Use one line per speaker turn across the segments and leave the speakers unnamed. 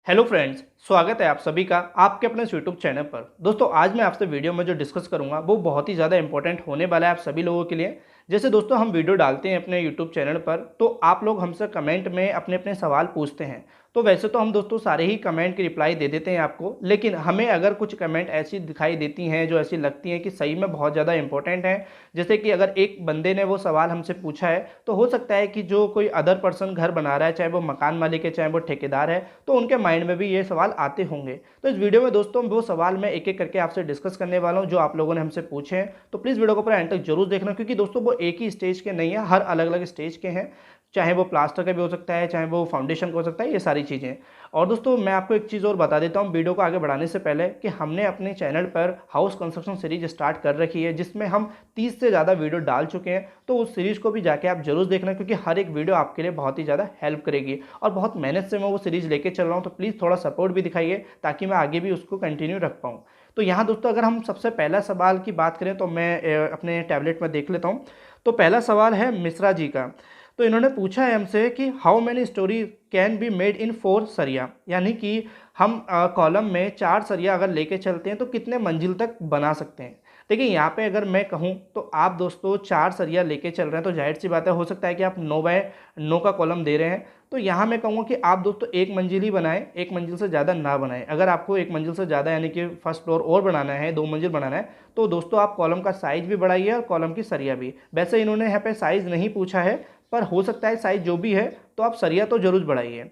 Hello friends, स्वागत है आप सभी का आपके अपने यूट्यूब चैनल पर। दोस्तों आज मैं आपसे वीडियो में जो डिस्कस करूंगा वो बहुत ही ज़्यादा इंपॉर्टेंट होने वाला है आप सभी लोगों के लिए। जैसे दोस्तों हम वीडियो डालते हैं अपने यूट्यूब चैनल पर तो आप लोग हमसे कमेंट में अपने अपने सवाल पूछते हैं। तो वैसे तो हम दोस्तों सारे ही कमेंट की रिप्लाई दे देते हैं आपको, लेकिन हमें अगर कुछ कमेंट ऐसी दिखाई देती हैं जो ऐसी लगती हैं कि सही में बहुत ज़्यादा इंपॉर्टेंट है, जैसे कि अगर एक बंदे ने वो सवाल हमसे पूछा है तो हो सकता है कि जो कोई अदर पर्सन घर बना रहा है, चाहे वो मकान मालिक है चाहे वो ठेकेदार है, तो उनके माइंड में भी ये सवाल आते होंगे। तो इस वीडियो में दोस्तों वो सवाल मैं एक एक करके आपसे डिस्कस करने वाला हूँ जो आप लोगों ने हमसे पूछे हैं। तो प्लीज़ वीडियो को पूरा एंड तक जरूर देखना, क्योंकि दोस्तों वो एक ही स्टेज के नहीं है, हर अलग अलग स्टेज के हैं। चाहे वो प्लास्टर का भी हो सकता है, चाहे वो फाउंडेशन का हो सकता है, ये सारी चीज़ें। और दोस्तों मैं आपको एक चीज़ और बता देता हूँ वीडियो को आगे बढ़ाने से पहले कि हमने अपने चैनल पर हाउस कंस्ट्रक्शन सीरीज स्टार्ट कर रखी है, जिसमें हम 30 से ज़्यादा वीडियो डाल चुके हैं। तो उस सीरीज़ को भी जाके आप जरूर देखना, क्योंकि हर एक वीडियो आपके लिए बहुत ही ज़्यादा हेल्प करेगी और बहुत मेहनत से मैं वो सीरीज़ लेके चल रहा हूँ। तो प्लीज़ थोड़ा सपोर्ट भी दिखाइए ताकि मैं आगे भी उसको कंटिन्यू रख पाऊँ। तो यहाँ दोस्तों अगर हम सबसे पहला सवाल की बात करें तो मैं अपने टैबलेट में देख लेता हूँ। तो पहला सवाल है मिश्रा जी का। तो इन्होंने पूछा है हमसे कि how many story can be made in 4 सरिया, यानी कि हम कॉलम में 4 सरिया अगर लेके चलते हैं तो कितने मंजिल तक बना सकते हैं। देखिए यहाँ पे अगर मैं कहूँ तो आप दोस्तों 4 सरिया लेके चल रहे हैं तो जाहिर सी बात है, हो सकता है कि आप 9 बाय 9 का कॉलम दे रहे हैं। तो यहाँ मैं कहूँगा कि आप दोस्तों एक मंजिल ही बनाएं, एक मंजिल से ज़्यादा ना बनाएं। अगर आपको एक मंजिल से ज़्यादा यानी कि फर्स्ट फ्लोर और बनाना है, 2 मंजिल बनाना है, तो दोस्तों आप कॉलम का साइज़ भी बढ़ाइए और कॉलम की सरिया भी। वैसे इन्होंने यहाँ पे साइज़ नहीं पूछा है, पर हो सकता है साइज़ जो भी है तो आप सरिया तो जरूर बढ़ाइए।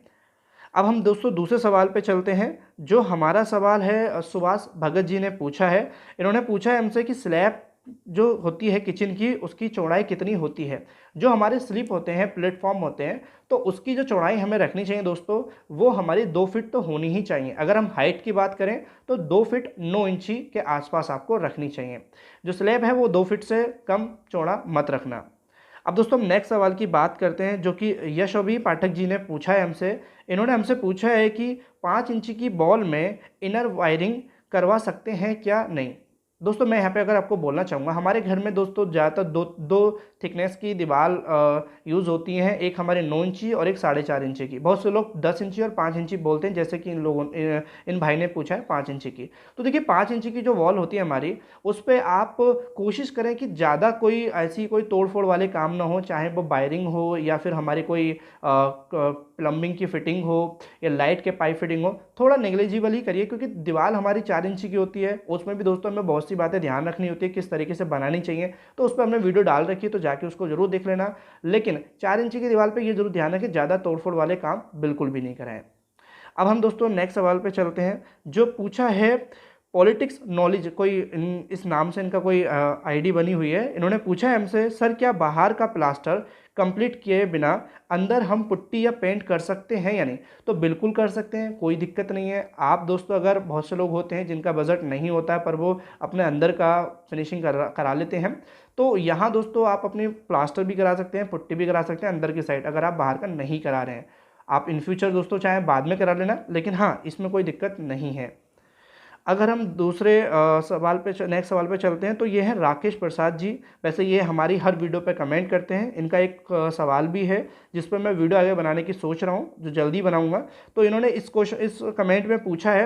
अब हम दोस्तों दूसरे सवाल पे चलते हैं। जो हमारा सवाल है सुभाष भगत जी ने पूछा है। इन्होंने पूछा है हमसे कि स्लैब जो होती है किचन की, उसकी चौड़ाई कितनी होती है। जो हमारे स्लिप होते हैं, प्लेटफॉर्म होते हैं, तो उसकी जो चौड़ाई हमें रखनी चाहिए दोस्तों, वो हमारी 2 फीट तो होनी ही चाहिए। अगर हम हाइट की बात करें तो 2 फीट 9 इंची के आसपास आपको रखनी चाहिए। जो स्लैब है वो 2 फीट से कम चौड़ा मत रखना। अब दोस्तों हम नेक्स्ट सवाल की बात करते हैं, जो कि यशोभी पाठक जी ने पूछा है हमसे। इन्होंने हमसे पूछा है कि 5 इंची की बॉल में इनर वायरिंग करवा सकते हैं क्या नहीं। दोस्तों मैं यहाँ पे अगर आपको बोलना चाहूँगा, हमारे घर में दोस्तों ज़्यादातर दो दो थिकनेस की दीवार यूज़ होती हैं, एक हमारे 9 इंची और एक 4.5 इंची की। बहुत से लोग 10 इंची और 5 इंची बोलते हैं, जैसे कि इन भाई ने पूछा है 5 इंची की। तो देखिए 5 इंची की जो वॉल होती है हमारी, उस पर आप कोशिश करें कि ज़्यादा कोई ऐसी कोई तोड़ फोड़ वाले काम ना हो, चाहे वो वायरिंग हो या फिर हमारी कोई प्लम्बिंग की फिटिंग हो या लाइट के पाइप फिटिंग हो। थोड़ा नेग्लिजिबल ही करिए, क्योंकि दीवार हमारी 4 इंची की होती है। उसमें भी दोस्तों हमें बहुत सी बातें ध्यान रखनी होती है, किस तरीके से बनानी चाहिए। तो उस पर हमने वीडियो डाल रखी है, तो जाके उसको जरूर देख लेना। लेकिन 4 इंची की दीवार पर ये जरूर ध्यान रखें, ज़्यादा तोड़फोड़ वाले काम बिल्कुल भी नहीं कराएं। अब हम दोस्तों नेक्स्ट सवाल पे चलते हैं, जो पूछा है पॉलिटिक्स नॉलेज, कोई इस नाम से इनका कोई आईडी बनी हुई है। इन्होंने पूछा है हमसे, सर क्या बाहर का प्लास्टर कंप्लीट किए बिना अंदर हम पुट्टी या पेंट कर सकते हैं या नहीं। तो बिल्कुल कर सकते हैं, कोई दिक्कत नहीं है। आप दोस्तों अगर बहुत से लोग होते हैं जिनका बजट नहीं होता है पर वो अपने अंदर का फिनिशिंग करा लेते हैं, तो यहाँ दोस्तों आप अपनी प्लास्टर भी करा सकते हैं, पुट्टी भी करा सकते हैं अंदर की साइड, अगर आप बाहर का नहीं करा रहे हैं। आप इन फ्यूचर दोस्तों चाहे बाद में करा लेना, लेकिन हाँ इसमें कोई दिक्कत नहीं है। अगर हम दूसरे सवाल पे नेक्स्ट सवाल पे चलते हैं, तो ये है राकेश प्रसाद जी। वैसे ये हमारी हर वीडियो पे कमेंट करते हैं। इनका एक सवाल भी है जिस पर मैं वीडियो आगे बनाने की सोच रहा हूँ, जो जल्दी बनाऊंगा। तो इन्होंने इस कमेंट में पूछा है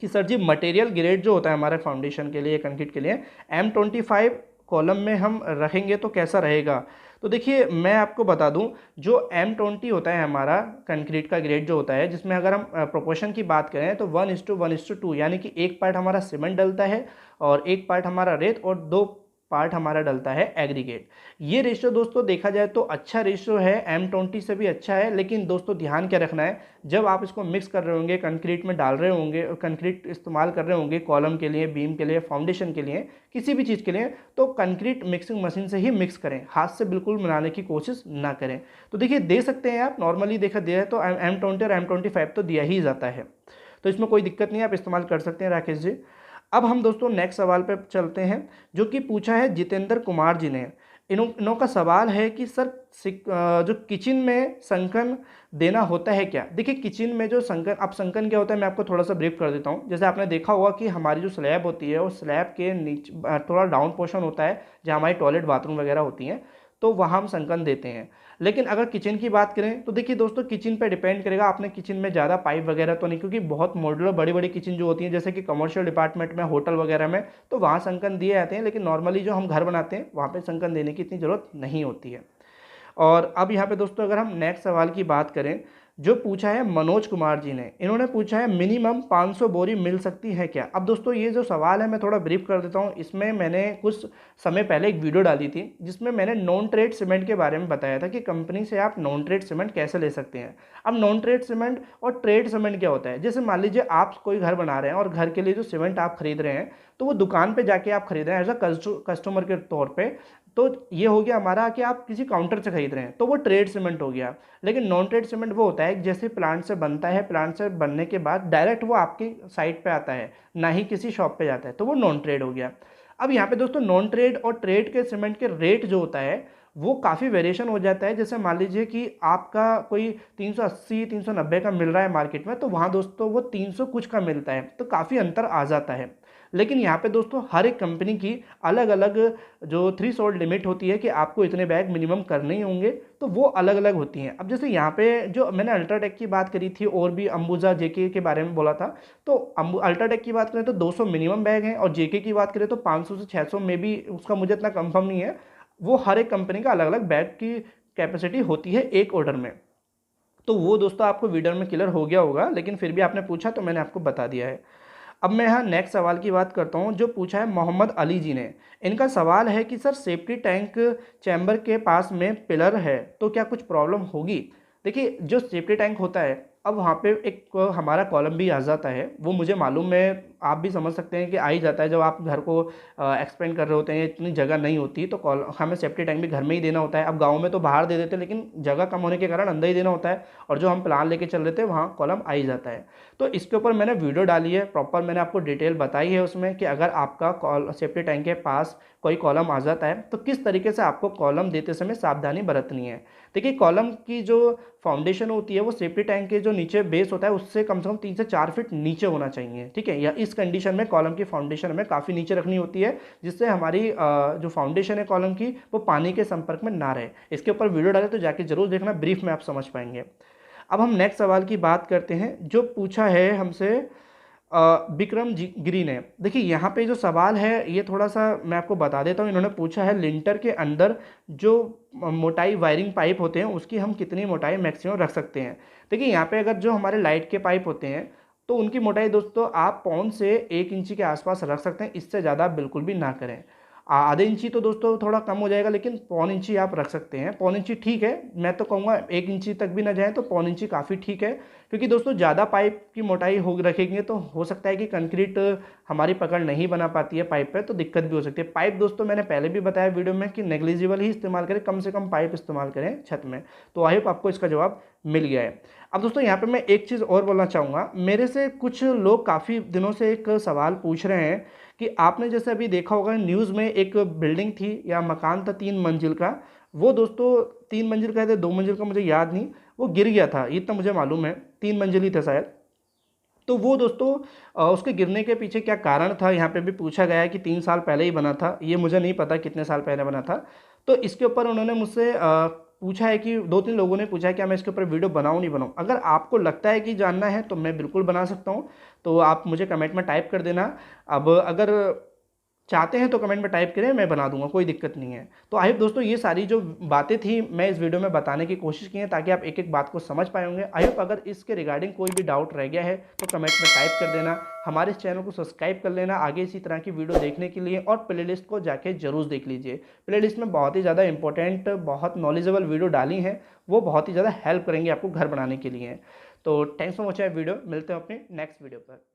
कि सर जी मटेरियल ग्रेड जो होता है हमारे फाउंडेशन के लिए, कंक्रीट के लिए, M25 कॉलम में हम रखेंगे तो कैसा रहेगा। तो देखिए मैं आपको बता दूं, जो M20 होता है हमारा कंक्रीट का ग्रेड जो होता है, जिसमें अगर हम प्रोपोर्शन की बात करें तो 1:1:2, यानी कि एक पार्ट हमारा सीमेंट डलता है और एक पार्ट हमारा रेत और 2 पार्ट हमारा डलता है एग्रीगेट। ये रेशियो दोस्तों देखा जाए तो अच्छा रेशियो है, M20 से भी अच्छा है। लेकिन दोस्तों ध्यान क्या रखना है, जब आप इसको मिक्स कर रहे होंगे, कंक्रीट में डाल रहे होंगे और कंक्रीट इस्तेमाल कर रहे होंगे कॉलम के लिए, बीम के लिए, फाउंडेशन के लिए, किसी भी चीज़ के लिए, तो कंक्रीट मिक्सिंग मशीन से ही मिक्स करें, हाथ से बिल्कुल मिलाने की कोशिश ना करें। तो देखिए दे सकते हैं आप, नॉर्मली देखा दिया है तो M20 और M25 तो दिया ही जाता है, तो इसमें कोई दिक्कत नहीं है, आप इस्तेमाल कर सकते हैं राकेश जी। अब हम दोस्तों नेक्स्ट सवाल पे चलते हैं, जो कि पूछा है जितेंद्र कुमार जी ने। इनों का सवाल है कि सर जो किचन में संकन देना होता है क्या। देखिए किचन में जो संकन, अब संकन क्या होता है मैं आपको थोड़ा सा ब्रीफ कर देता हूँ। जैसे आपने देखा होगा कि हमारी जो स्लैब होती है, वो स्लैब के नीचे थोड़ा डाउन पोर्शन होता है जहाँ हमारी टॉयलेट बाथरूम वगैरह होती हैं। तो वहाँ हम संकन देते हैं। लेकिन अगर किचन की बात करें तो देखिए दोस्तों, किचन पे डिपेंड करेगा, आपने किचन में ज़्यादा पाइप वगैरह तो नहीं, क्योंकि बहुत मॉड्यूलर बड़ी बड़ी किचन जो होती हैं जैसे कि कमर्शियल डिपार्टमेंट में, होटल वगैरह में, तो वहाँ संकन दिए जाते हैं। लेकिन नॉर्मली जो हम घर बनाते हैं वहाँ पे संकन देने की इतनी ज़रूरत नहीं होती है। और अब यहाँ पे दोस्तों अगर हम नेक्स्ट सवाल की बात करें, जो पूछा है मनोज कुमार जी ने, इन्होंने पूछा है मिनिमम 500 बोरी मिल सकती है क्या। अब दोस्तों ये जो सवाल है मैं थोड़ा ब्रीफ कर देता हूँ। इसमें मैंने कुछ समय पहले एक वीडियो डाली थी जिसमें मैंने नॉन ट्रेड सीमेंट के बारे में बताया था कि कंपनी से आप नॉन ट्रेड सीमेंट कैसे ले सकते हैं। अब नॉन ट्रेड सीमेंट और ट्रेड सीमेंट क्या होता है, जैसे मान लीजिए आप कोई घर बना रहे हैं और घर के लिए जो सीमेंट आप खरीद रहे हैं तो वो दुकान पे जाके आप खरीद रहे हैं एज अ कस्टमर के तौर पे, तो ये हो गया हमारा कि आप किसी काउंटर से खरीद रहे हैं, तो वो ट्रेड सीमेंट हो गया। लेकिन नॉन ट्रेड सीमेंट वो होता है जैसे प्लांट से बनता है, प्लांट से बनने के बाद डायरेक्ट वो आपकी साइट पे आता है, ना ही किसी शॉप पे जाता है, तो वो नॉन ट्रेड हो गया। अब यहाँ पे दोस्तों नॉन ट्रेड और ट्रेड के सीमेंट के रेट जो होता है वो काफ़ी वेरिएशन हो जाता है। जैसे मान लीजिए कि आपका कोई 380 390 का मिल रहा है मार्केट में, तो वहाँ दोस्तों वो 300 कुछ का मिलता है, तो काफ़ी अंतर आ जाता है। लेकिन यहाँ पे दोस्तों हर एक कंपनी की अलग अलग जो थ्रेशोल्ड लिमिट होती है कि आपको इतने बैग मिनिमम करने ही होंगे, तो वो अलग अलग होती हैं। अब जैसे यहाँ पे जो मैंने अल्ट्राटेक की बात करी थी और भी अंबुजा जेके के बारे में बोला था, तो अल्ट्राटेक की बात करें तो 200 मिनिमम बैग हैं, और जेके की बात करें तो 500 से 600 में भी, उसका मुझे इतना कंफर्म नहीं है। वो हर एक कंपनी का अलग अलग बैग की कैपेसिटी होती है एक ऑर्डर में। तो वो दोस्तों आपको वीडियो में क्लियर हो गया होगा, लेकिन फिर भी आपने पूछा तो मैंने आपको बता दिया है। अब मैं यहाँ नेक्स्ट सवाल की बात करता हूँ, जो पूछा है मोहम्मद अली जी ने। इनका सवाल है कि सर सेफ्टी टैंक चैम्बर के पास में पिलर है तो क्या कुछ प्रॉब्लम होगी। देखिए जो सेफ्टी टैंक होता है, अब वहाँ पे एक हमारा कॉलम भी आ जाता है, वो मुझे मालूम है, आप भी समझ सकते हैं कि आ ही जाता है। जब आप घर को एक्सपेंड कर रहे होते हैं, इतनी जगह नहीं होती, तो हमें सेफ्टी टैंक भी घर में ही देना होता है। अब गाँव में तो बाहर दे देते हैं, लेकिन जगह कम होने के कारण अंदर ही देना होता है, और जो हम प्लान लेके चल रहे थे वहाँ कॉलम आ ही जाता है। तो इसके ऊपर मैंने वीडियो डाली है, प्रॉपर मैंने आपको डिटेल बताई है उसमें कि अगर आपका सेफ्टी टैंक के पास कोई कॉलम आ जाता है तो किस तरीके से आपको कॉलम देते समय सावधानी बरतनी है। देखिए कॉलम की जो फाउंडेशन होती है वो सेफ्टी टैंक के जो नीचे बेस होता है उससे कम से कम 3 से 4 फीट नीचे होना चाहिए, ठीक है। या इस कंडीशन में कॉलम की फाउंडेशन हमें काफ़ी नीचे रखनी होती है, जिससे हमारी जो फाउंडेशन है कॉलम की वो पानी के संपर्क में ना रहे। इसके ऊपर वीडियो डाले तो जाके जरूर देखना, ब्रीफ में आप समझ पाएंगे। अब हम नेक्स्ट सवाल की बात करते हैं, जो पूछा है हमसे विक्रम जी गिरी ने। देखिए यहाँ पे जो सवाल है ये थोड़ा सा मैं आपको बता देता हूँ। इन्होंने पूछा है लिंटर के अंदर जो मोटाई वायरिंग पाइप होते हैं उसकी हम कितनी मोटाई मैक्सिमम रख सकते हैं। देखिए यहाँ पे अगर जो हमारे लाइट के पाइप होते हैं तो उनकी मोटाई दोस्तों आप 0.5 से 1 इंची के आसपास रख सकते हैं, इससे ज़्यादा बिल्कुल भी ना करें। आधे इंची तो दोस्तों थोड़ा कम हो जाएगा, लेकिन 0.5 इंची आप रख सकते हैं। 0.5 इंची ठीक है, मैं तो कहूँगा 1 इंची तक भी ना जाए तो 0.5 इंची काफ़ी ठीक है, क्योंकि दोस्तों ज़्यादा पाइप की मोटाई हो रखेंगे तो हो सकता है कि कंक्रीट हमारी पकड़ नहीं बना पाती है पाइप पे, तो दिक्कत भी हो सकती है। पाइप दोस्तों मैंने पहले भी बताया वीडियो में कि नेग्लिजिबल ही इस्तेमाल करें, कम से कम पाइप इस्तेमाल करें छत में। तो आई होप आपको इसका जवाब मिल गया है। अब दोस्तों यहाँ पे मैं एक चीज़ और बोलना चाहूँगा, मेरे से कुछ लोग काफ़ी दिनों से एक सवाल पूछ रहे हैं कि आपने जैसे अभी देखा होगा न्यूज़ में एक बिल्डिंग थी या मकान था 3 मंजिल का, वो दोस्तों 3 मंजिल का थे 2 मंजिल का मुझे याद नहीं, वो गिर गया था, इतना मुझे मालूम है 3 मंजिल ही था शायद। तो वो दोस्तों उसके गिरने के पीछे क्या कारण था, यहाँ पे भी पूछा गया है कि 3 साल पहले ही बना था, ये मुझे नहीं पता कितने साल पहले बना था। तो इसके ऊपर उन्होंने मुझसे पूछा है कि 2-3 लोगों ने पूछा है कि मैं इसके ऊपर वीडियो बनाऊं नहीं बनाऊं। अगर आपको लगता है कि जानना है तो मैं बिल्कुल बना सकता हूं, तो आप मुझे कमेंट में टाइप कर देना। अब अगर चाहते हैं तो कमेंट में टाइप करें, मैं बना दूंगा, कोई दिक्कत नहीं है। तो आई होप दोस्तों ये सारी जो बातें थी मैं इस वीडियो में बताने की कोशिश की है ताकि आप एक एक बात को समझ पाए होंगे। आई होप अगर इसके रिगार्डिंग कोई भी डाउट रह गया है तो कमेंट में टाइप कर देना। हमारे इस चैनल को सब्सक्राइब कर लेना आगे इसी तरह की वीडियो देखने के लिए, और प्लेलिस्ट को जाके जरूर देख लीजिए। प्लेलिस्ट में बहुत ही ज़्यादा इंपॉर्टेंट, बहुत नॉलेजेबल वीडियो डाली हैं, वो बहुत ही ज़्यादा हेल्प करेंगे आपको घर बनाने के लिए। तो थैंक्स फॉर वॉचिंग वीडियो, मिलते हैं अपने नेक्स्ट वीडियो पर।